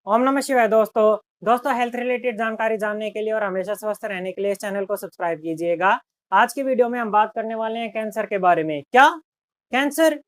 ओम नमः शिवाय दोस्तों हेल्थ रिलेटेड जानकारी जानने के लिए और हमेशा स्वस्थ रहने के लिए इस चैनल को सब्सक्राइब कीजिएगा। आज की वीडियो में हम बात करने वाले हैं कैंसर के बारे में। क्या कैंसर?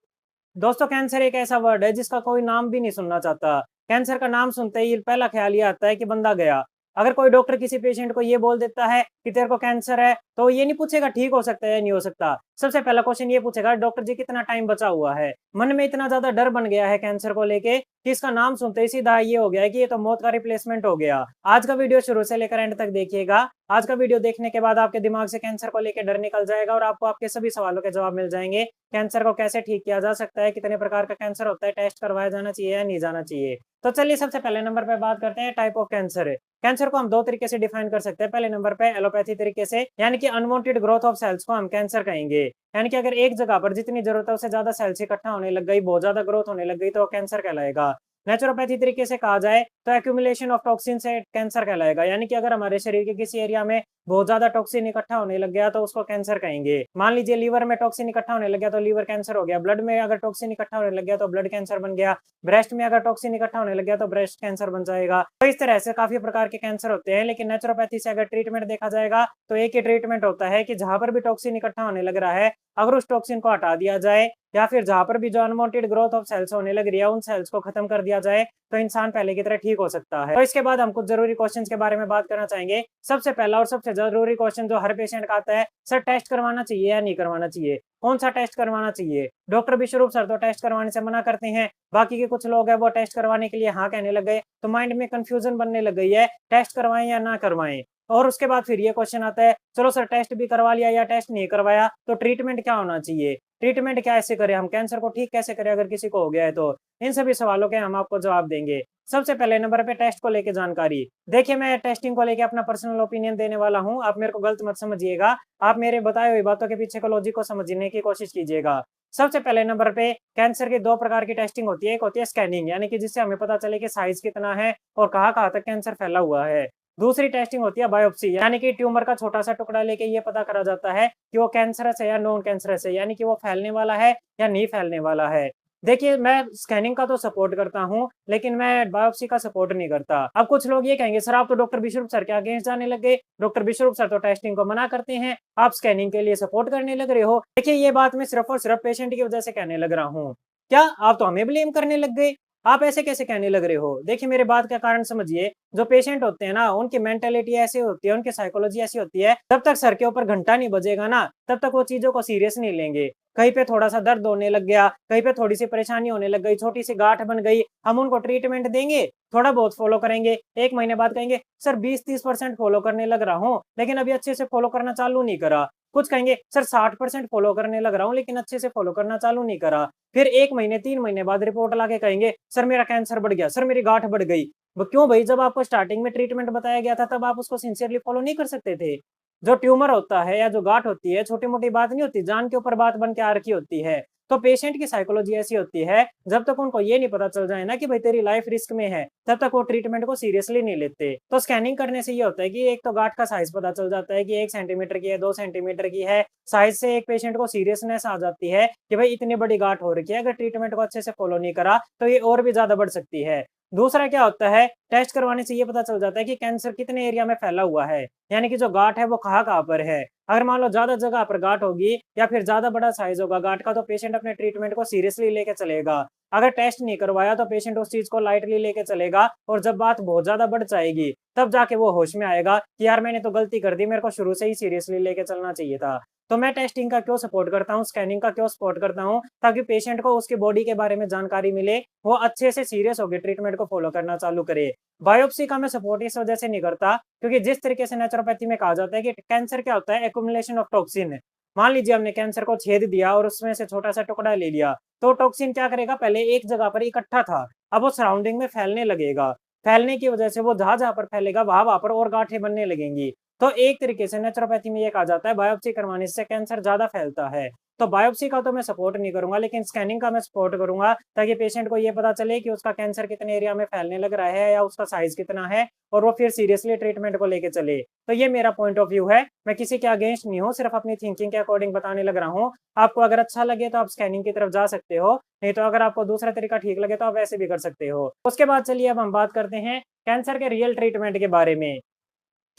दोस्तों कैंसर एक ऐसा वर्ड है जिसका कोई नाम भी नहीं सुनना चाहता। कैंसर का नाम सुनते ही पहला ख्याल ये आता है कि बंदा गया। अगर कोई डॉक्टर किसी पेशेंट को ये बोल देता है कि तेरे को कैंसर है तो ये नहीं पूछेगा ठीक हो सकता है या नहीं हो सकता। सबसे पहला क्वेश्चन ये पूछेगा डॉक्टर जी कितना टाइम बचा हुआ है। मन में इतना ज्यादा डर बन गया है कैंसर को लेके कि इसका नाम सुनते ही सीधा ये हो गया है कि ये तो मौत का रिप्लेसमेंट हो गया। आज का वीडियो शुरू से लेकर एंड तक देखिएगा। आज का वीडियो देखने के बाद आपके दिमाग से कैंसर को लेकर डर निकल जाएगा और आपको आपके सभी सवालों के जवाब मिल जाएंगे। कैंसर को कैसे ठीक किया जा सकता है, कितने प्रकार का कैंसर होता है, टेस्ट करवाया जाना चाहिए या नहीं जाना चाहिए। तो चलिए सबसे पहले नंबर पे बात करते हैं टाइप ऑफ कैंसर। कैंसर को हम दो तरीके से डिफाइन कर सकते हैं। पहले नंबर पे एलोपैथी तरीके से, यानी कि अनवांटेड ग्रोथ ऑफ सेल्स को हम कैंसर कहेंगे। यानी कि अगर एक जगह पर जितनी जरूरत है उससे ज्यादा सेल्स इकट्ठा होने लग गई, बहुत ज्यादा ग्रोथ होने लग गई तो कैंसर कहलाएगा। नेचुरोपैथी तरीके से कहा जाए तो एक्यूमुलेशन ऑफ टॉक्सिन से कैंसर कहलाएगा। यानी कि अगर हमारे शरीर के किसी एरिया में बहुत ज्यादा टॉक्सिन इकट्ठा होने लग गया तो उसको कैंसर कहेंगे। मान लीजिए लीवर में टॉक्सिन इकट्ठा होने लग गया तो लीवर कैंसर हो गया। ब्लड में अगर टॉक्सिन इकट्ठा होने लग गया तो ब्लड कैंसर बन गया। ब्रेस्ट में अगर टॉक्सिन इकट्ठा होने लग गया तो ब्रेस्ट कैंसर बन जाएगा। तो इस तरह से काफी प्रकार के कैंसर होते हैं। लेकिन नेचुरोपैथी से अगर ट्रीटमेंट देखा जाएगा तो एक ही ट्रीटमेंट होता है कि जहां पर भी टॉक्सिन इकट्ठा होने लग रहा है अगर उस टॉक्सिन को हटा दिया जाए या फिर जहां पर भी जो अनवांटेड ग्रोथ ऑफ सेल्स होने लग रही है उन सेल्स को खत्म कर दिया जाए तो इंसान पहले की तरह ठीक हो सकता है। तो इसके बाद हम कुछ जरूरी क्वेश्चंस के बारे में बात करना चाहेंगे। सबसे पहला और सबसे जरूरी क्वेश्चन जो हर पेशेंट का आता है, सर टेस्ट करवाना चाहिए या नहीं करवाना चाहिए? कौन सा टेस्ट करवाना चाहिए? डॉक्टर विश्वरूप सर तो टेस्ट करवाने से मना करते हैं, बाकी के कुछ लोग हैं वो टेस्ट करवाने के लिए हाँ कहने लग गए। तो माइंड में कंफ्यूजन बनने लग गई है टेस्ट करवाएं या ना करवाएं। और उसके बाद फिर ये क्वेश्चन आता है, चलो सर टेस्ट भी करवा लिया या टेस्ट नहीं करवाया तो ट्रीटमेंट क्या होना चाहिए? ट्रीटमेंट क्या ऐसे करें, हम कैंसर को ठीक कैसे करें अगर किसी को हो गया है तो? इन सभी सवालों के हम आपको जवाब देंगे। सबसे पहले नंबर पे टेस्ट को लेके जानकारी। देखिए मैं टेस्टिंग को लेके अपना पर्सनल ओपिनियन देने वाला हूं, आप मेरे को गलत मत समझिएगा। आप मेरे बताए हुई बातों के पीछे का लॉजिक को समझने की कोशिश कीजिएगा। सबसे पहले नंबर पे कैंसर की दो प्रकार की टेस्टिंग होती है। एक होती है स्कैनिंग, यानी कि जिससे हमें पता चले कि साइज कितना है और कहाँ कहाँ तक कैंसर फैला हुआ है। दूसरी टेस्टिंग होती है बायोप्सी, यानी कि ट्यूमर का छोटा सा टुकड़ा लेके ये पता करा जाता है कि वो कैंसरस है या नॉन कैंसरस है, यानी कि वो फैलने वाला है या नहीं फैलने वाला है। देखिए मैं स्कैनिंग का तो सपोर्ट करता हूं लेकिन मैं बायोप्सी का सपोर्ट नहीं करता। अब कुछ लोग ये कहेंगे सर आप तो डॉक्टर विश्वरूप सर के अगेंस्ट जाने लग गए, डॉक्टर विश्वरूप सर तो टेस्टिंग को मना करते हैं, आप स्कैनिंग के लिए सपोर्ट करने लग रहे हो। देखिए ये बात मैं सिर्फ और सिर्फ पेशेंट की वजह से कहने लग रहा हूँ। क्या आप तो हमें ब्लेम करने लग गए? आप ऐसे कैसे कहने लग रहे हो? देखिए मेरे बात का कारण समझिए। जो पेशेंट होते हैं ना उनकी मेंटेलिटी ऐसी होती है, उनकी साइकोलॉजी ऐसी होती है, जब तक सर के ऊपर घंटा नहीं बजेगा ना तब तक वो चीजों को सीरियस नहीं लेंगे। कहीं पे थोड़ा सा दर्द होने लग गया, कहीं पे थोड़ी सी परेशानी होने लग गई, छोटी सी गांठ बन गई, हम उनको ट्रीटमेंट देंगे, थोड़ा बहुत फॉलो करेंगे, एक महीने बाद कहेंगे सर 20-30% फॉलो करने लग रहा हूँ लेकिन अभी अच्छे से फॉलो करना चालू नहीं करा। कुछ कहेंगे सर 60% फॉलो करने लग रहा हूँ लेकिन अच्छे से फॉलो करना चालू नहीं करा। फिर 1 महीने 3 महीने बाद रिपोर्ट ला के कहेंगे सर मेरा कैंसर बढ़ गया, सर मेरी गांठ बढ़ गई। वो क्यों भाई? जब आपको स्टार्टिंग में ट्रीटमेंट बताया गया था तब आप उसको सिंसियरली फॉलो नहीं कर सकते थे? जो ट्यूमर होता है या जो गांठ होती है छोटी मोटी बात नहीं होती, जान के ऊपर बात बन के आ रखी होती है। तो पेशेंट की साइकोलॉजी ऐसी होती है, जब तक उनको ये नहीं पता चल जाए ना कि भाई तेरी लाइफ रिस्क में है तब तक वो ट्रीटमेंट को सीरियसली नहीं लेते। तो स्कैनिंग करने से ये होता है कि एक तो गांठ का साइज पता चल जाता है कि 1 सेंटीमीटर की है, 2 सेंटीमीटर की है। साइज से एक पेशेंट को सीरियसनेस आ जाती है कि भाई इतनी बड़ी गांठ हो रखी है, अगर ट्रीटमेंट को अच्छे से फॉलो नहीं करा तो ये और भी ज्यादा बढ़ सकती है। दूसरा क्या होता है, टेस्ट करवाने से ये पता चल जाता है कि कैंसर कितने एरिया में फैला हुआ है, यानी कि जो गांठ है वो कहाँ कहाँ पर है। अगर मान लो ज्यादा जगह पर गांठ होगी या फिर ज्यादा बड़ा साइज होगा गांठ का तो पेशेंट अपने ट्रीटमेंट को सीरियसली लेके चलेगा। अगर टेस्ट नहीं करवाया तो पेशेंट उस चीज को लाइटली लेके चलेगा और जब बात बहुत ज्यादा बढ़ जाएगी तब जाके वो होश में आएगा कि यार मैंने तो गलती कर दी, मेरे को शुरू से ही सीरियसली लेके चलना चाहिए था। तो मैं टेस्टिंग का क्यों सपोर्ट करता हूँ, स्कैनिंग का क्यों सपोर्ट करता हूँ? ताकि पेशेंट को उसकी बॉडी के बारे में जानकारी मिले, वो अच्छे से सीरियस होकर ट्रीटमेंट को फॉलो करना चालू करे। बायोप्सी का मैं सपोर्ट इस वजह से नहीं करता क्योंकि जिस तरीके से नेचुरोपैथी में कहा जाता है कि कैंसर क्या होता है, एक्युमुलेशन ऑफ टॉक्सिन। मान लीजिए हमने कैंसर को छेद दिया और उसमें से छोटा सा टुकड़ा ले लिया तो टॉक्सिन क्या करेगा, पहले एक जगह पर इकट्ठा था, अब वो सराउंडिंग में फैलने लगेगा। फैलने की वजह से वो जहां जहां पर फैलेगा वहां वहां पर और गांठें बनने लगेंगी। तो एक तरीके से नेचुरोपैथी में ये कहा जाता है बायोप्सी करवाने से कैंसर ज्यादा फैलता है। तो बायोप्सी का तो मैं सपोर्ट नहीं करूंगा, लेकिन स्कैनिंग का मैं सपोर्ट करूंगा, ताकि पेशेंट को ये पता चले कि उसका कैंसर कितने एरिया में फैलने लग रहा है या उसका साइज कितना है, और वो फिर सीरियसली ट्रीटमेंट को लेके चले। तो ये मेरा पॉइंट ऑफ व्यू है, मैं किसी के अगेंस्ट नहीं हूँ, सिर्फ अपनी थिंकिंग के अकॉर्डिंग बताने लग रहा हूँ। आपको अगर अच्छा लगे तो आप स्कैनिंग की तरफ जा सकते हो, नहीं तो अगर आपको दूसरा तरीका ठीक लगे तो आप वैसे भी कर सकते हो। उसके बाद चलिए अब हम बात करते हैं कैंसर के रियल ट्रीटमेंट के बारे में।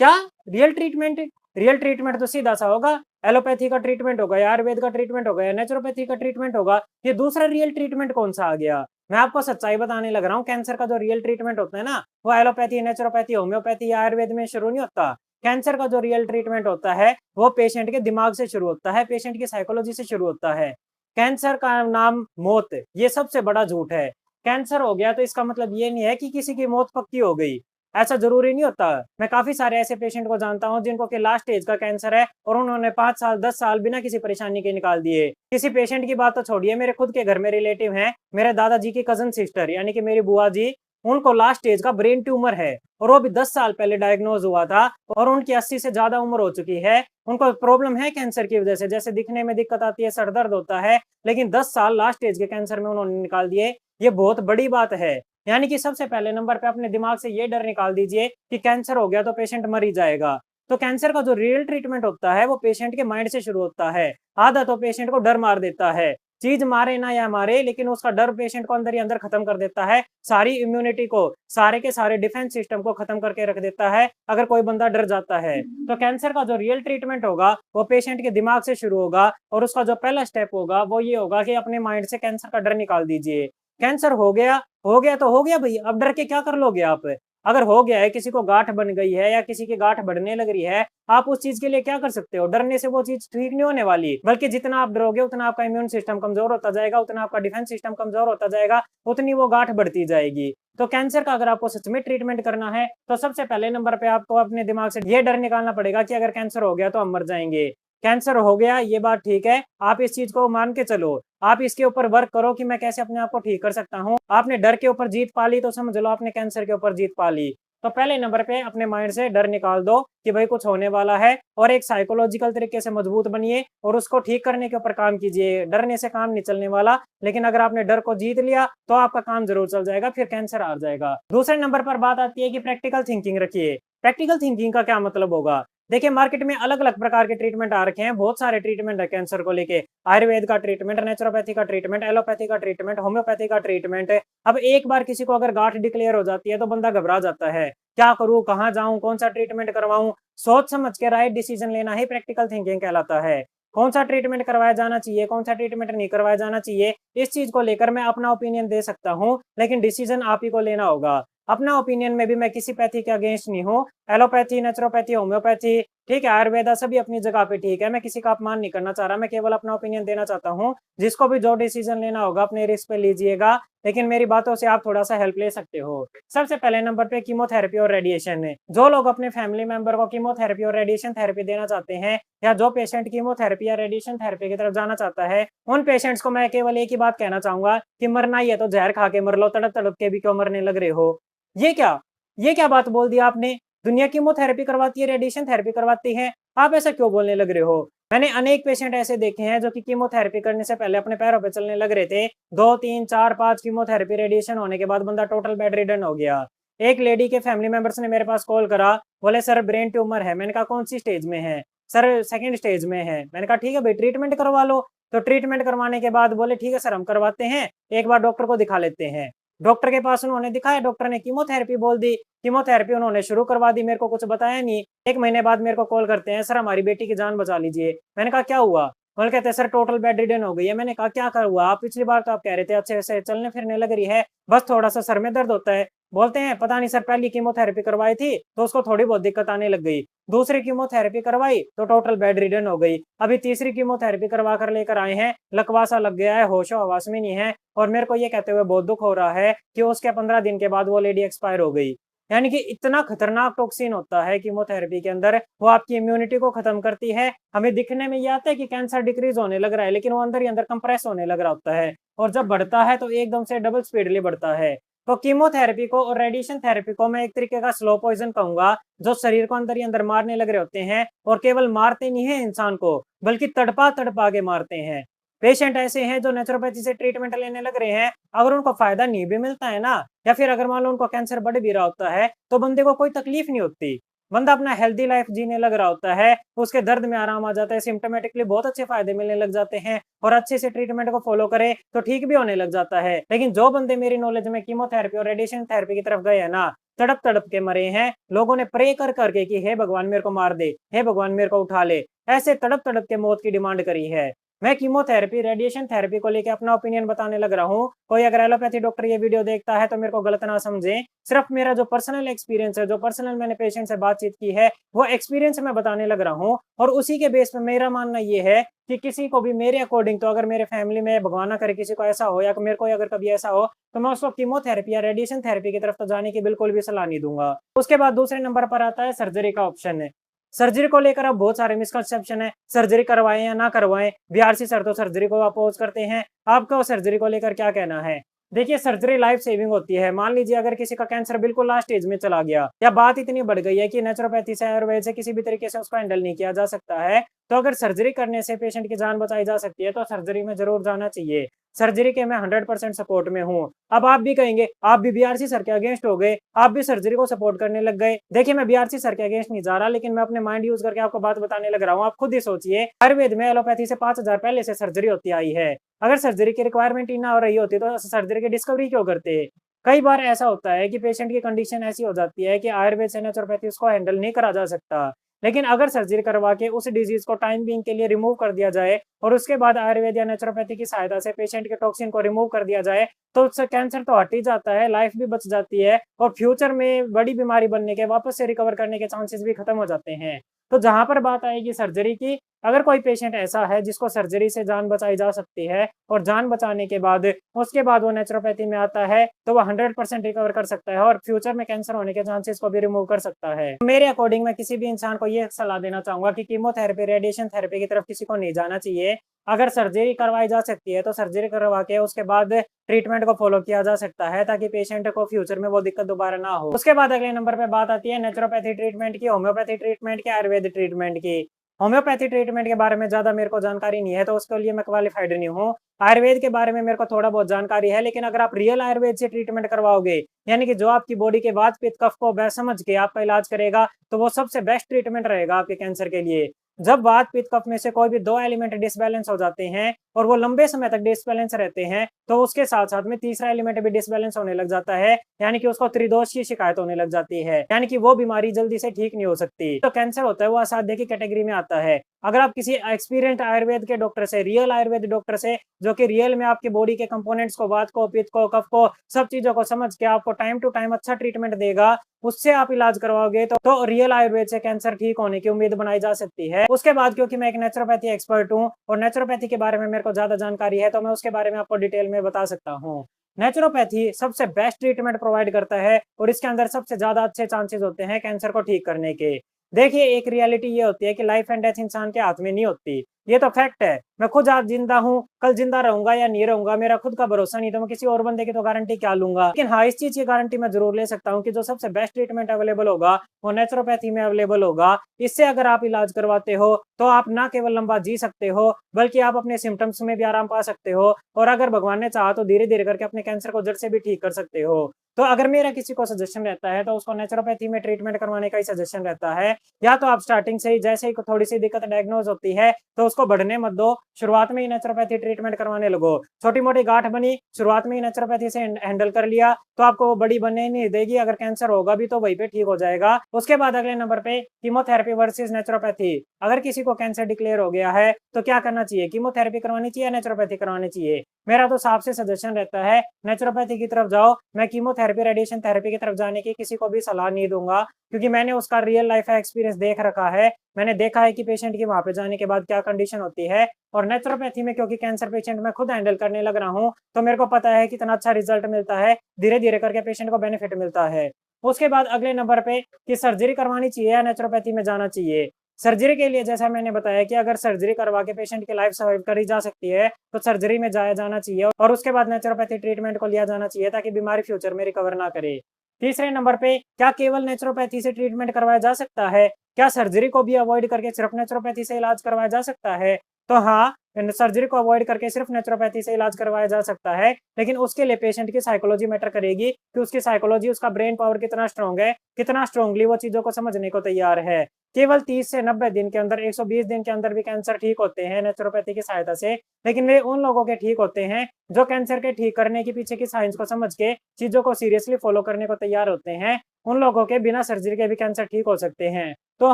क्या रियल ट्रीटमेंट? रियल ट्रीटमेंट तो सीधा सा होगा, एलोपैथी का ट्रीटमेंट होगा या आयुर्वेद का ट्रीटमेंट होगा या नेचुरोपैथी का ट्रीटमेंट होगा। ये दूसरा रियल ट्रीटमेंट कौन सा आ गया? मैं आपको सच्चाई बताने लग रहा हूँ, कैंसर का जो रियल ट्रीटमेंट होता है ना, वो एलोपैथी, नेचुरोपैथी, होम्योपैथी या आयुर्वेद में शुरू नहीं होता। कैंसर का जो रियल ट्रीटमेंट होता है वो पेशेंट के दिमाग से शुरू होता है, पेशेंट की साइकोलॉजी से शुरू होता है। कैंसर का नाम मौत, ये सबसे बड़ा झूठ है। कैंसर हो गया तो इसका मतलब ये नहीं है कि किसी की मौत पक्की हो गई, ऐसा जरूरी नहीं होता। मैं काफी सारे ऐसे पेशेंट को जानता हूँ जिनको कि लास्ट स्टेज का कैंसर है और उन्होंने 5 साल 10 साल बिना किसी परेशानी के निकाल दिए। किसी पेशेंट की बात तो छोड़िए, मेरे खुद के घर में रिलेटिव हैं, मेरे दादाजी की कजन सिस्टर यानी कि मेरी बुआ जी, उनको लास्ट स्टेज का ब्रेन ट्यूमर है और वो भी 10 साल पहले डायग्नोज हुआ था और उनकी 80 से ज्यादा उम्र हो चुकी है। उनको प्रॉब्लम है कैंसर की वजह से, जैसे दिखने में दिक्कत आती है, सर दर्द होता है, लेकिन 10 साल लास्ट स्टेज के कैंसर में उन्होंने निकाल दिए। ये बहुत बड़ी बात है। यानी कि सबसे पहले नंबर पे अपने दिमाग से ये डर निकाल दीजिए कि कैंसर हो गया तो पेशेंट मर ही जाएगा। तो कैंसर का जो रियल ट्रीटमेंट होता है वो पेशेंट के माइंड से शुरू होता है। आधा तो पेशेंट को डर मार देता है, चीज मारे ना या मारे, लेकिन उसका डर पेशेंट को अंदर ही अंदर खत्म कर देता है, सारी इम्यूनिटी को, सारे के सारे डिफेंस सिस्टम को खत्म करके रख देता है अगर कोई बंदा डर जाता है। तो कैंसर का जो रियल ट्रीटमेंट होगा वो पेशेंट के दिमाग से शुरू होगा और उसका जो पहला स्टेप होगा वो ये होगा कि अपने माइंड से कैंसर का डर निकाल दीजिए। कैंसर हो गया तो हो गया भाई, अब डर के क्या कर लोगे आप? अगर हो गया है, किसी को गांठ बन गई है या किसी की गांठ बढ़ने लग रही है, आप उस चीज के लिए क्या कर सकते हो? डरने से वो चीज ठीक नहीं होने वाली, बल्कि जितना आप डरोगे उतना आपका इम्यून सिस्टम कमजोर होता जाएगा, उतना आपका डिफेंस सिस्टम कमजोर होता जाएगा, उतनी वो गांठ बढ़ती जाएगी। तो कैंसर का अगर आपको सच में ट्रीटमेंट करना है तो सबसे पहले नंबर पे आपको अपने दिमाग से ये डर निकालना पड़ेगा कि अगर कैंसर हो गया तो हम मर जाएंगे। कैंसर हो गया ये बात ठीक है, आप इस चीज को मान के चलो, आप इसके ऊपर वर्क करो कि मैं कैसे अपने आप को ठीक कर सकता हूँ। आपने डर के ऊपर जीत पा ली तो समझ लो आपने कैंसर के ऊपर जीत पा ली। तो पहले नंबर पे अपने माइंड से डर निकाल दो कि भाई कुछ होने वाला है, और एक साइकोलॉजिकल तरीके से मजबूत बनिए और उसको ठीक करने के ऊपर काम कीजिए। डरने से काम नहीं चलने वाला, लेकिन अगर आपने डर को जीत लिया तो आपका काम जरूर चल जाएगा, फिर कैंसर आ जाएगा। दूसरे नंबर पर बात आती है कि प्रैक्टिकल थिंकिंग रखिए। प्रैक्टिकल थिंकिंग का क्या मतलब होगा? देखिए, मार्केट में अलग अलग प्रकार के ट्रीटमेंट आ रखे हैं, बहुत सारे ट्रीटमेंट है कैंसर को लेके। आयुर्वेद का ट्रीटमेंट, नेचुरोपैथी का ट्रीटमेंट, एलोपैथी का ट्रीटमेंट, होम्योपैथी का ट्रीटमेंट है। अब एक बार किसी को अगर गांठ डिक्लेयर हो जाती है तो बंदा घबरा जाता है, क्या करूं, कहाँ जाऊं, कौन सा ट्रीटमेंट करवाऊं। सोच समझ के राइट डिसीजन लेना ही प्रैक्टिकल थिंकिंग कहलाता है। कौन सा ट्रीटमेंट करवाया जाना चाहिए, कौन सा ट्रीटमेंट नहीं करवाया जाना चाहिए, इस चीज को लेकर मैं अपना ओपिनियन दे सकता हूँ, लेकिन डिसीजन आप ही को लेना होगा। अपना ओपिनियन में भी मैं किसी पैथी के अगेंस्ट नहीं हूँ। एलोपैथी, नेचुरोपैथी, होम्योपैथी ठीक है, आयुर्वेदा सभी अपनी जगह पे ठीक है, मैं किसी का अपमान नहीं करना चाह रहा, मैं केवल अपना ओपिनियन देना चाहता हूँ। जिसको भी जो डिसीजन लेना होगा अपने रिस्क पे लीजिएगा, लेकिन मेरी बातों से आप थोड़ा सा हेल्प ले सकते हो। सबसे पहले नंबर पे कीमोथेरेपी और रेडिएशन है। जो लोग अपने फैमिली मेंबर को कीमोथेरेपी और रेडिएशन थेरेपी देना चाहते हैं, या जो पेशेंट कीमोथेरेपी या रेडिएशन थेरेपी की तरफ जाना चाहता है, उन पेशेंट्स को मैं केवल एक ही बात कहना चाहूंगा कि मरना ही है तो जहर खा के मर लो, तड़प तड़प के भी क्यों मरने लग रहे हो। ये क्या ये क्या बात बोल दी आपने? दुनिया कीमोथेरेपी करवाती है, रेडिएशन थेरेपी करवाती है, आप ऐसा क्यों बोलने लग रहे हो? मैंने अनेक पेशेंट ऐसे देखे हैं जो कि कीमोथेरेपी करने से पहले अपने पैरों पे चलने लग रहे थे, 2 3 4 5 कीमोथेरेपी रेडिएशन होने के बाद बंदा टोटल बेड रिडन हो गया। एक लेडी के फैमिली मेंबर्स ने मेरे पास कॉल करा, बोले सर ब्रेन ट्यूमर है। मैंने कहा कौन सी स्टेज में है? सर सेकंड स्टेज में है। मैंने कहा ठीक है भाई, ट्रीटमेंट करवा लो। तो ट्रीटमेंट करवाने के बाद बोले ठीक है सर हम करवाते हैं, एक बार डॉक्टर को दिखा लेते हैं। डॉक्टर के पास उन्होंने दिखाया, डॉक्टर ने कीमोथेरेपी बोल दी, कीमोथेरेपी उन्होंने शुरू करवा दी, मेरे को कुछ बताया नहीं। 1 महीने बाद मेरे को कॉल करते हैं, सर हमारी बेटी की जान बचा लीजिए। मैंने कहा क्या हुआ? बोले कहते हैं सर टोटल बेड रिडन हो गई है। मैंने कहा क्या कर हुआ? आप पिछली बार तो आप कह रहे थे अच्छे से चलने फिरने लग रही है, बस थोड़ा सा सर में दर्द होता है। बोलते हैं पता नहीं सर, पहली कीमोथेरेपी करवाई थी तो उसको थोड़ी बहुत दिक्कत आने लग गई, दूसरी कीमोथेरेपी करवाई तो टोटल बेड रिडन हो गई, अभी तीसरी कीमोथेरेपी करवा कर लेकर आए हैं, लकवा लग गया है, होशो हवास में नहीं है, और मेरे को ये कहते हुए बहुत दुख हो रहा है कि उसके 15 दिन के बाद वो लेडी एक्सपायर हो गई। यानी कि इतना खतरनाक टॉक्सिन होता है कीमोथेरेपी के अंदर, वो आपकी इम्यूनिटी को खत्म करती है। हमें दिखने में ये आता है कि कैंसर डिक्रीज होने लग रहा है, लेकिन वो अंदर ही अंदर कंप्रेस होने लग रहा होता है, और जब बढ़ता है तो एकदम से डबल स्पीडली बढ़ता है। तो कीमोथेरेपी को और रेडिएशन थेरेपी को मैं एक तरीके का स्लो पॉइजन कहूंगा, जो शरीर को अंदर ही अंदर मारने लग रहे होते हैं, और केवल मारते नहीं है इंसान को, बल्कि तड़पा तड़पा के मारते हैं। पेशेंट ऐसे हैं जो नेचुरोपैथी से ट्रीटमेंट लेने लग रहे हैं, अगर उनको फायदा नहीं भी मिलता है ना, या फिर अगर मान लो उनको कैंसर बढ़ भी रहा होता है, तो बंदे को कोई तकलीफ नहीं होती। बंदा अपना हेल्दी लाइफ जीने लग रहा होता है, उसके दर्द में आराम आ जाता है, सिम्टोमेटिकली बहुत अच्छे फायदे मिलने लग जाते हैं, और अच्छे से ट्रीटमेंट को फॉलो करे तो ठीक भी होने लग जाता है। लेकिन जो बंदे मेरी नॉलेज में कीमोथेरेपी और रेडिएशन थेरेपी की तरफ गए हैं ना, तड़प तड़प के मरे हैं, लोगों ने प्रे कर करके कि हे भगवान मेरे को मार दे, हे भगवान मेरे को उठा ले, ऐसे तड़प तड़प के मौत की डिमांड करी है। मैं कीमोथेरेपी, रेडिएशन थेरेपी को लेके अपना ओपिनियन बताने लग रहा हूँ। कोई अगर एलोपैथी डॉक्टर ये वीडियो देखता है तो मेरे को गलत ना समझे। सिर्फ मेरा जो पर्सनल एक्सपीरियंस है, जो पर्सनल मैंने पेशेंट से बातचीत की है, वो एक्सपीरियंस मैं बताने लग रहा हूँ। और उसी के बेस पे मेरा मानना ये है कि किसी को भी मेरे अकॉर्डिंग, तो अगर मेरे फैमिली में भगवान ना करे किसी को ऐसा हो, या मेरे को अगर कभी ऐसा हो, तो मैं उसको कीमोथेरेपी या रेडिएशन थेरेपी की तरफ तो जाने की बिल्कुल भी सलाह नहीं दूंगा। उसके बाद दूसरे नंबर पर आता है सर्जरी का ऑप्शन है। सर्जरी को लेकर अब बहुत सारे मिसकंसेप्शन है, सर्जरी करवाएं या ना करवाएं। बीआरसी सर तो सर्जरी को अपोज करते हैं, आपका सर्जरी को लेकर क्या कहना है? देखिए, सर्जरी लाइफ सेविंग होती है। मान लीजिए अगर किसी का कैंसर बिल्कुल लास्ट स्टेज में चला गया, या बात इतनी बढ़ गई है कि नेचुरोपैथी से, आयुर्वेद से किसी भी तरीके से उसको हैंडल नहीं किया जा सकता है, तो अगर सर्जरी करने से पेशेंट की जान बचाई जा सकती है तो सर्जरी में जरूर जाना चाहिए। सर्जरी के मैं 100% सपोर्ट में हूँ। अब आप भी कहेंगे आप भी बीआरसी सर के अगेंस्ट हो गए, आप भी सर्जरी को सपोर्ट करने लग गए। देखिए, मैं बीआरसी सर के अगेंस्ट नहीं जा रहा, लेकिन मैं अपने माइंड यूज करके आपको बात बताने लग रहा हूँ। आप खुद ही सोचिए, आयुर्वेद में एलोपैथी से 5000 पहले से सर्जरी होती आई है। अगर सर्जरी की रिक्वायरमेंट ही ना हो रही होती तो सर्जरी की डिस्कवरी क्यों करते? कई बार ऐसा होता है कि पेशेंट की कंडीशन ऐसी हो जाती है कि आयुर्वेद से नेचुरोपैथी उसको हैंडल नहीं करा जा सकता। लेकिन अगर सर्जरी करवा के उस डिजीज को टाइम बीइंग के लिए रिमूव कर दिया जाए, और उसके बाद आयुर्वेद या नेचुरोपैथी की सहायता से पेशेंट के टॉक्सिन को रिमूव कर दिया जाए, तो उससे कैंसर तो हट ही जाता है, लाइफ भी बच जाती है, और फ्यूचर में बड़ी बीमारी बनने के, वापस से रिकवर करने के चांसेस भी खत्म हो जाते हैं। तो जहां पर बात आएगी सर्जरी की, अगर कोई पेशेंट ऐसा है जिसको सर्जरी से जान बचाई जा सकती है, और जान बचाने के बाद उसके बाद वो नेचुरोपैथी में आता है, तो वो 100% रिकवर कर सकता है, और फ्यूचर में कैंसर होने के चांसेस को भी रिमूव कर सकता है। मेरे अकॉर्डिंग मैं किसी भी इंसान को ये सलाह देना चाहूंगा कि कीमोथेरेपी, रेडिएशन थेरेपी की तरफ किसी को नहीं जाना चाहिए। अगर सर्जरी करवाई जा सकती है तो सर्जरी करवा के उसके बाद ट्रीटमेंट को फॉलो किया जा सकता है, ताकि पेशेंट को फ्यूचर में वो दिक्कत दोबारा ना हो। उसके बाद अगले नंबर पे बात आती है नेचुरोपैथी ट्रीटमेंट की, होम्योपैथी ट्रीटमेंट की, आयुर्वेद ट्रीटमेंट की। होम्योपैथी ट्रीटमेंट के बारे में ज्यादा मेरे को जानकारी नहीं है, तो उसके लिए मैं क्वालिफाइड नहीं हूँ। आयुर्वेद के बारे में मेरे को थोड़ा बहुत जानकारी है, लेकिन अगर आप रियल आयुर्वेद से ट्रीटमेंट करवाओगे, यानी कि जो आपकी बॉडी के वात पित्त कफ को समझ के आपका इलाज करेगा, तो वो सबसे बेस्ट ट्रीटमेंट रहेगा आपके कैंसर के लिए। जब वात पित्त कफ में से कोई भी दो एलिमेंट डिसबैलेंस हो जाते हैं, और वो लंबे समय तक डिसबैलेंस रहते हैं, तो उसके साथ साथ में तीसरा एलिमेंट भी डिसबैलेंस होने लग जाता है, यानी कि उसको त्रिदोष की शिकायत होने लग जाती है, यानी कि वो बीमारी जल्दी से ठीक नहीं हो सकती। तो कैंसर होता है वो असाध्य की कैटेगरी में आता है। अगर आप किसी एक्सपीरियंस्ड आयुर्वेद के डॉक्टर से, रियल आयुर्वेद डॉक्टर से, जो कि रियल में आपकी बॉडी के कंपोनेंट्स को, वात को, पित्त को, कफ को, सब चीजों को समझ के आपको टाइम टू टाइम अच्छा ट्रीटमेंट देगा, उससे आप इलाज करवाओगे, तो रियल आयुर्वेद से कैंसर ठीक होने की उम्मीद बनाई जा सकती है। उसके बाद क्योंकि मैं एक नेचुरोपैथी एक्सपर्ट हूँ, और नेचुरोपैथी के बारे में मेरे को ज्यादा जानकारी है, तो मैं उसके बारे में आपको डिटेल में बता सकता हूँ। नेचुरोपैथी सबसे बेस्ट ट्रीटमेंट प्रोवाइड करता है, और इसके अंदर सबसे ज्यादा अच्छे चांसेस होते हैं कैंसर को ठीक करने के। देखिए, एक रियलिटी ये होती है कि लाइफ एंड डेथ इंसान के हाथ में नहीं होती, ये तो फैक्ट है। मैं खुद आज जिंदा हूँ, कल जिंदा रहूंगा या नहीं रहूंगा मेरा खुद का भरोसा नहीं, तो मैं किसी और बंदे की तो गारंटी क्या लूंगा। लेकिन हाँ, इस चीज की गारंटी मैं जरूर ले सकता हूँ कि जो सबसे बेस्ट ट्रीटमेंट अवेलेबल होगा वो नेचुरोपैथी में अवेलेबल होगा। इससे अगर आप इलाज करवाते हो तो आप ना केवल लंबा जी सकते हो, बल्कि आप अपने सिम्टम्स में भी आराम पा सकते हो, और अगर भगवान ने चाहा तो धीरे धीरे करके अपने कैंसर को जड़ से भी ठीक कर सकते हो। तो अगर मेरा किसी को सजेशन रहता है तो उसको नेचुरोपैथी में ट्रीटमेंट करवाने का ही सजेशन रहता है। या तो आप स्टार्टिंग से ही, जैसे ही थोड़ी सी दिक्कत डायग्नोज होती है, तो उसको बढ़ने मत दो, शुरुआत में ही नेचुरोपैथी ट्रीटमेंट करवाने लगो। छोटी मोटी गांठ बनी, शुरुआत में ही नेचुरोपैथी से हैंडल कर लिया, तो आपको वो बड़ी बनने नहीं देगी। अगर कैंसर होगा भी तो वहीं पे ठीक हो जाएगा। उसके बाद अगले नंबर पे कीमोथेरेपी वर्सेस नेचुरोपैथी। अगर किसी को कैंसर डिक्लेयर हो गया है तो क्या करना चाहिए? कीमोथेरेपी करवानी चाहिए या नेचुरोपैथी करवानी चाहिए? मेरा तो साफ से सजेशन रहता है नेचुरोपैथी की तरफ जाओ। मैं कीमोथेरेपी, रेडिएशन थेरेपी की तरफ जाने की किसी को भी सलाह नहीं दूंगा, क्योंकि मैंने उसका रियल लाइफ एक्सपीरियंस देख रखा है। मैंने देखा है कि पेशेंट की वहां पे जाने के बाद क्या कंडीशन होती है। और नेचुरोपैथी में क्योंकि कैंसर पेशेंट मैं खुद हैंडल करने लग रहा हूँ, तो मेरे को पता है कितना अच्छा रिजल्ट मिलता है, धीरे धीरे करके पेशेंट को बेनिफिट मिलता है। उसके बाद अगले नंबर पे कि सर्जरी करवानी चाहिए या नेचुरोपैथी में जाना चाहिए। सर्जरी के लिए जैसा मैंने बताया कि अगर सर्जरी करवा के पेशेंट की लाइफ सर्वाइव करी जा सकती है तो सर्जरी में जाया जाना चाहिए और उसके बाद नेचुरोपैथी ट्रीटमेंट को लिया जाना चाहिए ताकि बीमारी फ्यूचर में रिकवर ना करे। तीसरे नंबर पे, क्या केवल नेचुरोपैथी से ट्रीटमेंट करवाया जा सकता है? क्या सर्जरी को भी अवॉइड करके सिर्फ नेचुरोपैथी से इलाज करवाया जा सकता है? तो हाँ, सर्जरी को अवॉइड करके सिर्फ नेचुरोपैथी से इलाज करवाया जा सकता है, लेकिन उसके लिए पेशेंट की साइकोलॉजी मैटर करेगी कि उसकी साइकोलॉजी, उसका ब्रेन पावर कितना स्ट्रांग है, कितना स्ट्रांगली वो चीजों को समझने को तैयार है। केवल 30 से 90 दिन के अंदर, 120 दिन के अंदर भी कैंसर ठीक होते हैं नेचुरोपैथी की सहायता से, लेकिन वे उन लोगों के ठीक होते हैं जो कैंसर के ठीक करने के पीछे की साइंस को समझ के चीजों को सीरियसली फॉलो करने को तैयार होते हैं। उन लोगों के बिना सर्जरी के भी कैंसर ठीक हो सकते हैं। तो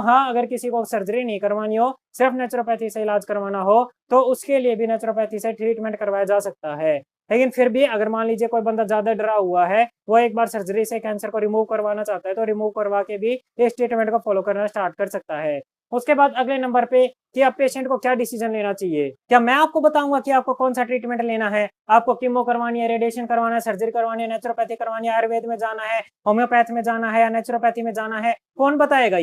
हाँ, अगर किसी को सर्जरी नहीं करवानी हो, सिर्फ नेचुरोपैथी से इलाज करवाना हो, तो उसके लिए भी नेचुरोपैथी से ट्रीटमेंट करवाया जा सकता है। लेकिन फिर भी अगर मान लीजिए कोई बंदा ज्यादा डरा हुआ है, वो एक बार सर्जरी से कैंसर को रिमूव करवाना चाहता है, तो रिमूव करवा के भी इस ट्रीटमेंट को फॉलो करना स्टार्ट कर सकता है। उसके बाद अगले नंबर पे कि अब पेशेंट को क्या डिसीजन लेना चाहिए। क्या मैं आपको बताऊंगा कि आपको कौन सा ट्रीटमेंट लेना है? आपको कीमो करवानी है, रेडिएशन करवाना है, सर्जरी करवानी है, नेचुरोपैथी करवानी है, आयुर्वेद में जाना है, होम्योपैथ में जाना है या नेचुरोपैथी में जाना है? कौन बताएगा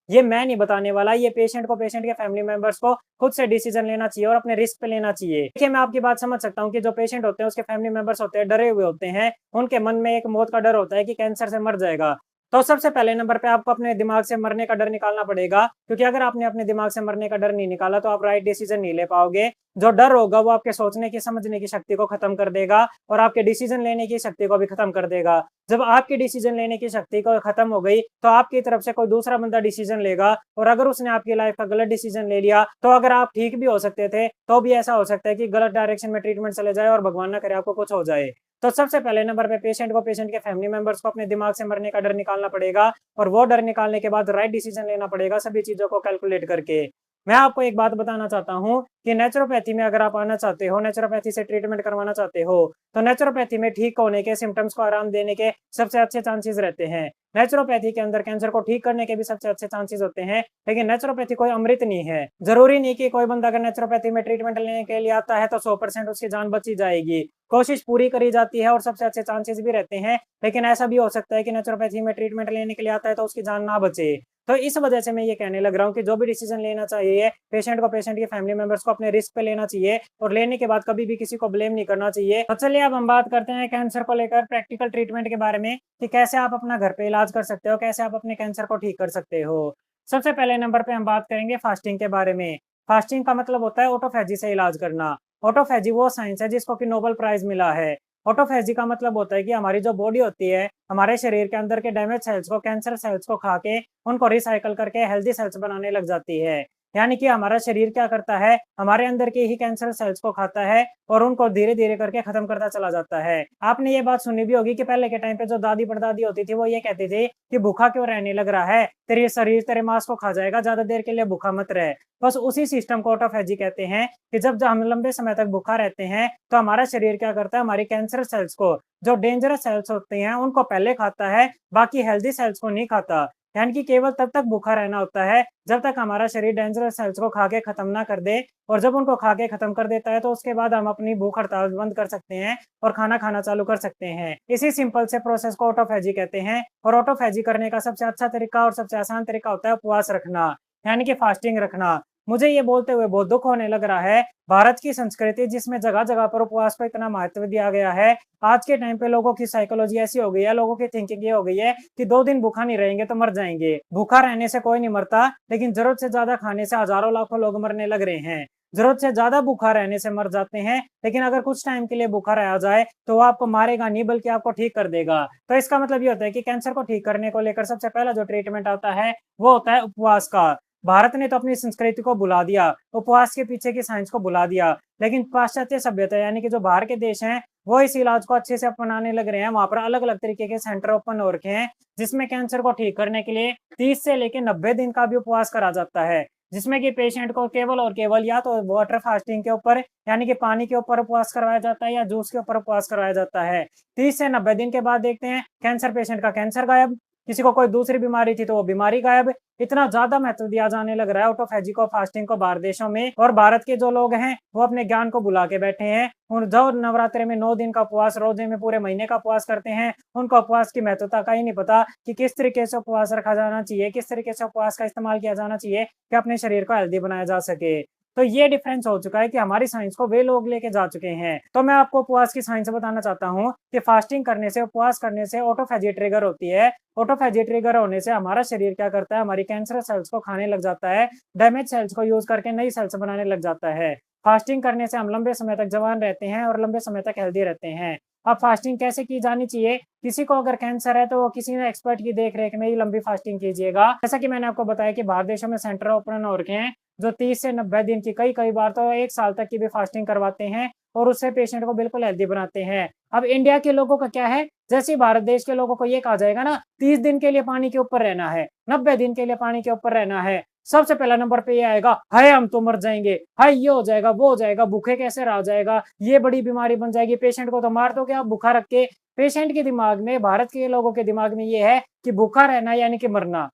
ये मैं नहीं बताने वाला। ये पेशेंट को, पेशेंट के फैमिली मेंबर्स को खुद से डिसीजन लेना चाहिए और अपने रिस्क पे लेना चाहिए। देखिए, मैं आपकी बात समझ सकता हूँ कि जो पेशेंट होते हैं, उसके फैमिली मेंबर्स होते हैं, डरे हुए होते हैं, उनके मन में एक मौत का डर होता है कि कैंसर से मर जाएगा। तो सबसे पहले नंबर पे आपको अपने दिमाग से मरने का डर निकालना पड़ेगा, क्योंकि अगर आपने अपने दिमाग से मरने का डर नहीं निकाला तो आप राइट डिसीजन नहीं ले पाओगे। जो डर होगा वो आपके सोचने की, समझने की शक्ति को खत्म कर देगा और आपके डिसीजन लेने की शक्ति को भी खत्म कर देगा। जब आपकी डिसीजन लेने की शक्ति को खत्म हो गई तो आपकी तरफ से कोई दूसरा बंदा डिसीजन लेगा, और अगर उसने आपकी लाइफ का गलत डिसीजन ले लिया तो अगर आप ठीक भी हो सकते थे तो भी ऐसा हो सकता है कि गलत डायरेक्शन में ट्रीटमेंट चले जाए और भगवान ना करे आपको कुछ हो जाए। तो सबसे पहले नंबर पे पेशेंट को, पेशेंट के फैमिली मेंबर्स को अपने दिमाग से मरने का डर निकालना पड़ेगा, और वो डर निकालने के बाद राइट डिसीजन लेना पड़ेगा सभी चीजों को कैलकुलेट करके। मैं आपको एक बात बताना चाहता हूँ कि नेचुरोपैथी में अगर आप आना चाहते हो, नेचुरोपैथी से ट्रीटमेंट करवाना चाहते हो, तो नेचुरोपैथी में ठीक होने के, सिम्टम्स को आराम देने के सबसे अच्छे चांसेस रहते हैं। नेचुरोपैथी के अंदर कैंसर को ठीक करने के भी सबसे अच्छे चांसेस होते हैं, लेकिन नेचुरोपैथी कोई अमृत नहीं है। जरूरी नहीं कि कोई बंदा अगर नेचुरोपैथी में ट्रीटमेंट लेने के लिए आता है तो 100% उसकी जान बची जाएगी। कोशिश पूरी करी जाती है और सबसे अच्छे चांसेस भी रहते हैं, लेकिन ऐसा भी हो सकता है कि नेचुरोपैथी में ट्रीटमेंट लेने के लिए आता है तो उसकी जान ना बचे। तो इस वजह से मैं ये कहने लग रहा हूँ कि जो भी डिसीजन लेना चाहिए, पेशेंट को, पेशेंट के फैमिली मेंबर्स को अपने रिस्क पे लेना चाहिए, और लेने के बाद कभी भी किसी को ब्लेम नहीं करना चाहिए। तो चलिए अब हम बात करते हैं कैंसर को लेकर प्रैक्टिकल ट्रीटमेंट के बारे में, कि कैसे आप अपना घर पे इलाज कर सकते हो, कैसे आप अपने कैंसर को ठीक कर सकते हो। सबसे पहले नंबर पे हम बात करेंगे फास्टिंग के बारे में। फास्टिंग का मतलब होता है ऑटोफैजी से इलाज करना। ऑटोफैजी वो साइंस है जिसको कि नोबेल प्राइज मिला है। ऑटोफैजी का मतलब होता है कि हमारी जो बॉडी होती है, हमारे शरीर के अंदर के डैमेज सेल्स को, कैंसर सेल्स को खा के उनको रिसाइकल करके हेल्दी सेल्स बनाने लग जाती है। यानी कि हमारा शरीर क्या करता है, हमारे अंदर के ही कैंसर सेल्स को खाता है और उनको धीरे धीरे करके खत्म करता चला जाता है। आपने ये बात सुनी भी होगी कि पहले के टाइम पे जो दादी परदादी होती थी वो ये कहती थी कि भूखा क्यों रहने लग रहा है, तेरे शरीर तेरे मांस को खा जाएगा, ज्यादा देर के लिए भूखा मत रहे। बस उसी सिस्टम को ऑटोफैजी कहते हैं कि जब हम लंबे समय तक भूखा रहते हैं तो हमारा शरीर क्या करता है, हमारी कैंसर सेल्स को, जो डेंजरस सेल्स होते हैं, उनको पहले खाता है, बाकी हेल्दी सेल्स को नहीं खाता। यानी कि केवल तब तक भूखा रहना होता है जब तक हमारा शरीर डेंजरस सेल्स को खा के खत्म ना कर दे, और जब उनको खा के खत्म कर देता है तो उसके बाद हम अपनी भूख हड़ताल बंद कर सकते हैं और खाना खाना चालू कर सकते हैं। इसी सिंपल से प्रोसेस को ऑटोफैजी कहते हैं, और ऑटोफैजी करने का सबसे अच्छा तरीका और सबसे आसान तरीका होता है उपवास रखना, यानी कि फास्टिंग रखना। मुझे ये बोलते हुए बहुत दुख होने लग रहा है, भारत की संस्कृति जिसमें जगह जगह पर उपवास को इतना महत्व दिया गया है, आज के टाइम पे लोगों की साइकोलॉजी ऐसी हो गई है, लोगों की थिंकिंग ये हो गई है कि 2 दिन भूखा नहीं रहेंगे तो मर जाएंगे। भूखा रहने से कोई नहीं मरता, लेकिन जरूरत से ज्यादा खाने से हजारों लाखों लोग मरने लग रहे हैं। जरूरत से ज्यादा भूखा रहने से मर जाते हैं, लेकिन अगर कुछ टाइम के लिए भूखा रहा जाए तो वो आपको मारेगा नहीं, बल्कि आपको ठीक कर देगा। तो इसका मतलब ये होता है कि कैंसर को ठीक करने को लेकर सबसे पहला जो ट्रीटमेंट आता है वो होता है उपवास का। भारत ने तो अपनी संस्कृति को भुला दिया, उपवास के पीछे की साइंस को भुला दिया, लेकिन पाश्चात्य सभ्यता यानी कि जो बाहर के देश हैं वो इस इलाज को अच्छे से अपनाने लग रहे हैं। वहां पर अलग अलग तरीके के सेंटर ओपन हो रखे हैं जिसमें कैंसर को ठीक करने के लिए 30 से लेकर 90 दिन का भी उपवास करा जाता है, जिसमें कि पेशेंट को केवल और केवल या तो वाटर फास्टिंग के ऊपर, यानी कि पानी के ऊपर उपवास करवाया जाता है, या जूस के ऊपर उपवास करवाया जाता है। 30 से 90 दिन के बाद देखते हैं कैंसर पेशेंट का कैंसर गायब, किसी को कोई दूसरी बीमारी थी तो वो बीमारी गायब। इतना ज्यादा महत्व दिया जाने लग रहा है ऑटोफैजी को, फास्टिंग को बाहर देशों में। और भारत के जो लोग हैं वो अपने ज्ञान को बुला के बैठे हैं। और जो नवरात्रि में 9 दिन का उपवास, रोजे में पूरे महीने का उपवास करते हैं, उनको उपवास की महत्वता का ही नहीं पता कि किस तरीके से उपवास रखा जाना चाहिए, किस तरीके से उपवास का इस्तेमाल किया जाना चाहिए कि अपने शरीर को हेल्दी बनाया जा सके। तो ये डिफरेंस हो चुका है कि हमारी साइंस को वे लोग लेके जा चुके हैं। तो मैं आपको उपवास की साइंस बताना चाहता हूँ कि फास्टिंग करने से, उपवास करने से ऑटोफैजी ट्रिगर होती है। ऑटोफैजी ट्रिगर होने से हमारा शरीर क्या करता है, हमारी कैंसर सेल्स को खाने लग जाता है, डैमेज सेल्स को यूज करके नई सेल्स बनाने लग जाता है। फास्टिंग करने से हम लंबे समय तक जवान रहते हैं और लंबे समय तक हेल्दी रहते हैं। अब फास्टिंग कैसे की जानी चाहिए? किसी को अगर कैंसर है तो वो किसी ने एक्सपर्ट की देख रेख में ही लंबी फास्टिंग कीजिएगा। जैसा कि मैंने आपको बताया कि बाहर देशों में सेंटर ओपन हो रखे हैं जो 30 से 90 दिन की, कई बार तो 1 साल तक की भी फास्टिंग करवाते हैं और उससे पेशेंट को बिल्कुल हेल्दी बनाते हैं। अब इंडिया के लोगों का क्या है, जैसे भारत देश के लोगों को ये कहा जाएगा ना 30 दिन के लिए पानी के ऊपर रहना है, 90 दिन के लिए पानी के ऊपर रहना है, सबसे पहला नंबर पे ये आएगा, हाय हम तो मर जाएंगे, हाय ये हो जाएगा, वो हो जाएगा, भूखे कैसे रह जाएगा, ये बड़ी बीमारी बन जाएगी, पेशेंट को तो मार दो क्या भूखा रख के। पेशेंट के दिमाग में, भारत के लोगों के दिमाग में ये है कि भूखा रहना यानी कि मरना।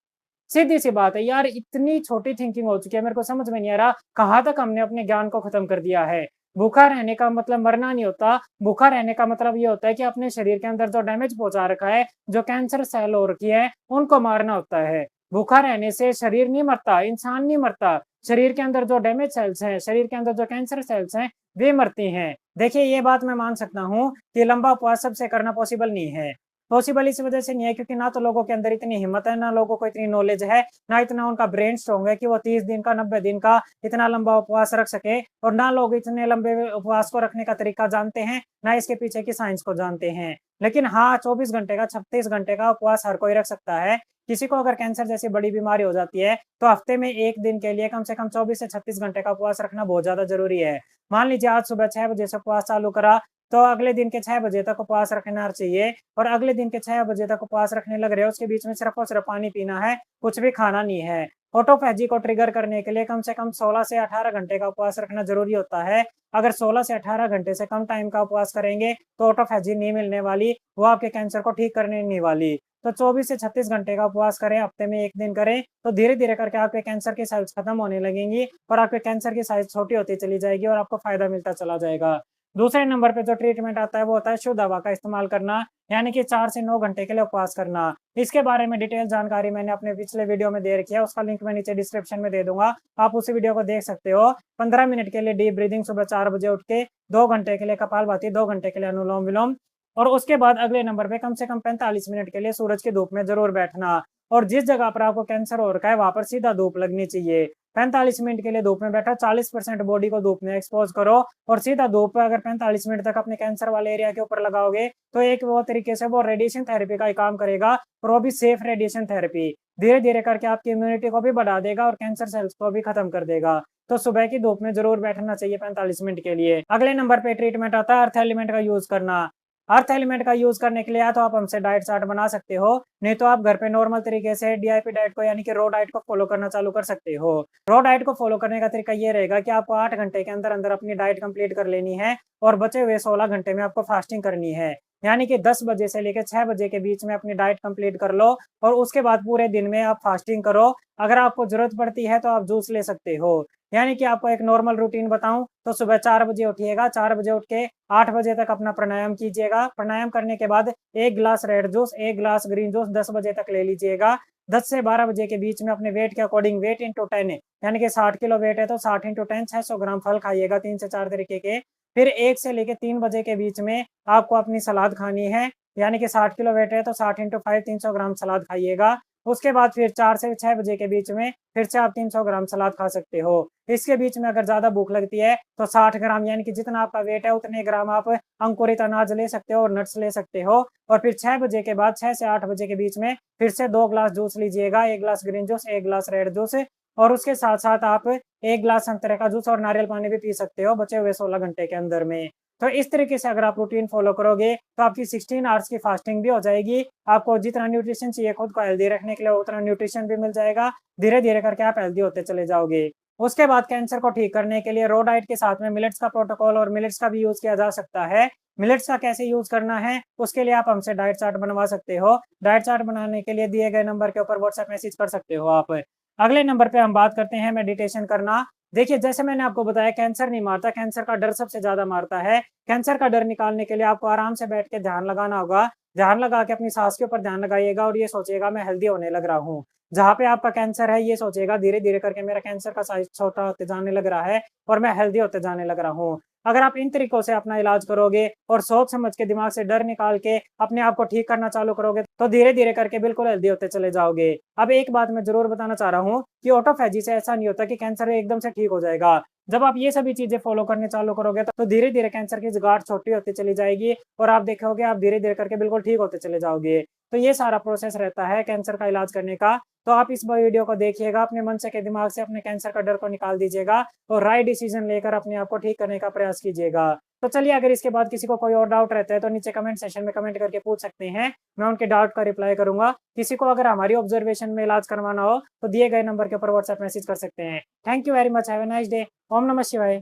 सीधी सी बात है यार, इतनी छोटी थिंकिंग हो चुकी है, मेरे को समझ में नहीं आ रहा कहाँ तक हमने अपने ज्ञान को खत्म कर दिया है। भूखा रहने का मतलब मरना नहीं होता। भूखा रहने का मतलब ये होता है कि अपने शरीर के अंदर जो डैमेज पहुंचा रखा है, जो कैंसर सेल हो रखी है, उनको मारना होता है। भूखा रहने से शरीर नहीं मरता, इंसान नहीं मरता। शरीर के अंदर जो डैमेज सेल्स हैं, शरीर के अंदर जो कैंसर सेल्स हैं, वे मरती हैं। देखिए ये बात मैं मान सकता हूँ कि लंबा उपवास सबसे करना पॉसिबल नहीं है। पॉसिबल इस वजह से नहीं है क्योंकि ना तो लोगों के अंदर इतनी हिम्मत है, ना लोगों को इतनी नॉलेज है, ना इतना उनका ब्रेन स्ट्रॉन्ग है कि वो 30 दिन का, 90 दिन का इतना लंबा उपवास रख सके। और ना लोग इतने लंबे उपवास को रखने का तरीका जानते हैं, ना इसके पीछे की साइंस को जानते हैं। लेकिन हाँ, 24 घंटे का, 36 घंटे का उपवास हर कोई रख सकता है। किसी को अगर कैंसर जैसी बड़ी बीमारी हो जाती है तो हफ्ते में 1 दिन के लिए कम से कम 24 से 36 घंटे का उपवास रखना बहुत ज्यादा जरूरी है। मान लीजिए आज सुबह 6 बजे से उपवास चालू करा तो अगले दिन के 6 बजे तक उपवास रखना चाहिए। और अगले दिन के 6 बजे तक उपवास रखने लग रहे हो, उसके बीच में सिर्फ और सिर्फ पानी पीना है, कुछ भी खाना नहीं है। ऑटोफैजी को ट्रिगर करने के लिए कम से कम 16 से 18 घंटे का उपवास रखना जरूरी होता है। अगर 16 से 18 घंटे से कम टाइम का उपवास करेंगे तो ऑटोफैजी नहीं मिलने वाली, वो आपके कैंसर को ठीक करने नहीं वाली। तो 24 से 36 घंटे का उपवास करें, हफ्ते में 1 दिन करें, तो धीरे धीरे करके आपके कैंसर की सेल्स खत्म होने लगेंगी और आपके कैंसर की साइज छोटी होती चली जाएगी और आपको फायदा मिलता चला जाएगा। दूसरे नंबर पे जो ट्रीटमेंट आता है वो होता है शुद्ध हवा का इस्तेमाल करना, यानी कि 4 से 9 घंटे के लिए उपवास करना। इसके बारे में डिटेल जानकारी मैंने अपने पिछले वीडियो में दे रखी है, उसका लिंक मैं नीचे डिस्क्रिप्शन में दे दूंगा, आप उसी वीडियो को देख सकते हो। 15 मिनट के लिए डीप ब्रीदिंग, सुबह 4 बजे उठ के, 2 घंटे के लिए कपालभाति, 2 घंटे के लिए अनुलोम विलोम। और उसके बाद अगले नंबर पे कम से कम 45 मिनट के लिए सूरज की धूप में जरूर बैठना। और जिस जगह पर आपको कैंसर हो रखा है वहां पर सीधा धूप लगनी चाहिए। 45 मिनट के लिए धूप में बैठा, 40% बॉडी को धूप में एक्सपोज करो और सीधा धूप पे अगर 45 मिनट तक अपने कैंसर वाले एरिया के ऊपर लगाओगे तो एक वो तरीके से वो रेडिएशन थेरेपी का ही काम करेगा, और वो भी सेफ रेडिएशन थेरेपी। धीरे धीरे करके आपकी इम्यूनिटी को भी बढ़ा देगा और कैंसर सेल्स को भी खत्म कर देगा। तो सुबह की धूप में जरूर बैठना चाहिए 45 मिनट के लिए। अगले नंबर पे ट्रीटमेंट आता है अर्थ एलिमेंट का यूज करना। अर्थ एलिमेंट का यूज करने के लिए या तो आप हमसे डाइट चार्ट बना सकते हो, नहीं तो आप घर पे नॉर्मल तरीके से डीआईपी डाइट को यानी कि रॉ डाइट को फॉलो करना चालू कर सकते हो। रॉ डाइट को फॉलो करने का तरीका ये रहेगा कि आपको 8 घंटे के अंदर अंदर अपनी डाइट कंप्लीट कर लेनी है और बचे हुए 16 घंटे में आपको फास्टिंग करनी है। यानी कि 10 बजे से लेकर 6 बजे के बीच में अपनी डाइट कंप्लीट कर लो और उसके बाद पूरे दिन में आप फास्टिंग करो। अगर आपको जरूरत पड़ती है तो आप जूस ले सकते हो। यानी कि आपको एक नॉर्मल रूटीन बताऊं तो सुबह 4 बजे उठिएगा, 4 बजे उठ के 8 बजे तक अपना प्राणायाम कीजिएगा। प्राणायाम करने के बाद 1 गिलास रेड जूस, 1 गिलास ग्रीन जूस 10 बजे तक ले लीजिएगा। 10 से 12 बजे के बीच में अपने वेट के अकॉर्डिंग, वेट इंटू 10 यानी कि 60 किलो वेट है तो 60 इंटू 10 600 ग्राम फल खाइएगा 3 से 4 तरीके के। फिर 1 से लेके 3 बजे के बीच में आपको अपनी सलाद खानी है, यानी कि 60 किलो वेट है तो 60 इंटू 5 300 ग्राम सलाद खाइएगा। उसके बाद फिर 4 से 6 बजे के बीच में फिर से आप 300 ग्राम सलाद खा सकते हो। इसके बीच में अगर ज्यादा भूख लगती है तो 60 ग्राम यानी कि जितना आपका वेट है उतने ग्राम आप अंकुरित अनाज ले सकते हो और नट्स ले सकते हो। और फिर 6 बजे के बाद 6 से 8 बजे के बीच में फिर से 2 गिलास जूस लीजिएगा, 1 गिलास ग्रीन जूस, 1 गिलास रेड जूस। और उसके साथ साथ आप 1 गिलास संतरे का जूस और नारियल पानी भी पी सकते हो बचे हुए 16 घंटे के अंदर में। तो इस तरीके से अगर आप रूटीन फॉलो करोगे तो आपकी 16 आवर्स की फास्टिंग भी हो जाएगी। आपको जितना न्यूट्रिशन चाहिए खुद को हेल्दी रखने के लिए उतना न्यूट्रिशन भी मिल जाएगा। धीरे धीरे करके आप हेल्दी होते चले जाओगे। उसके बाद कैंसर को ठीक करने के लिए रो डाइट के साथ में मिलेट्स का प्रोटोकॉल और मिलेट्स का भी यूज किया जा सकता है। मिलेट्स का कैसे यूज करना है उसके लिए आप हमसे डाइट चार्ट बनवा सकते हो। डाइट चार्ट बनाने के लिए दिए गए नंबर के ऊपर व्हाट्सएप मैसेज कर सकते हो आप। अगले नंबर पे हम बात करते हैं मेडिटेशन करना। देखिए, जैसे मैंने आपको बताया कैंसर नहीं मारता, कैंसर का डर सबसे ज्यादा मारता है। कैंसर का डर निकालने के लिए आपको आराम से बैठ के ध्यान लगाना होगा। ध्यान लगा के अपनी सांस के ऊपर ध्यान लगाइएगा और ये सोचिएगा मैं हेल्दी होने लग रहा हूँ। जहाँ पे आपका कैंसर है ये सोचिएगा धीरे धीरे करके मेरा कैंसर का साइज छोटा होते जाने लग रहा है और मैं हेल्दी होते जाने लग रहा हूँ। अगर आप इन तरीकों से अपना इलाज करोगे और सोच समझ के दिमाग से डर निकाल के अपने आप को ठीक करना चालू करोगे तो धीरे धीरे करके बिल्कुल हेल्दी होते चले जाओगे। अब एक बात मैं जरूर बताना चाह रहा हूँ कि ऑटोफैजी से ऐसा नहीं होता कि कैंसर एकदम से ठीक हो जाएगा। जब आप ये सभी चीजें फॉलो करने चालू करोगे तो धीरे धीरे कैंसर की गांठ छोटी होती चली जाएगी और आप देखोगे आप धीरे धीरे करके बिल्कुल ठीक होते चले जाओगे। तो ये सारा प्रोसेस रहता है कैंसर का इलाज करने का। तो आप इस वीडियो को देखिएगा, अपने मन से के दिमाग से अपने कैंसर का डर को निकाल दीजिएगा और राइट डिसीजन लेकर अपने आप को ठीक करने का प्रयास कीजिएगा। तो चलिए, अगर इसके बाद किसी को कोई और डाउट रहता है तो नीचे कमेंट सेक्शन में कमेंट करके पूछ सकते हैं, मैं उनके डाउट का रिप्लाई करूंगा। किसी को अगर हमारी ऑब्जर्वेशन में इलाज करवाना हो तो दिए गए नंबर के ऊपर व्हाट्सएप मैसेज कर सकते हैं। Thank you very much, have a nice day. ओम नमः शिवाय।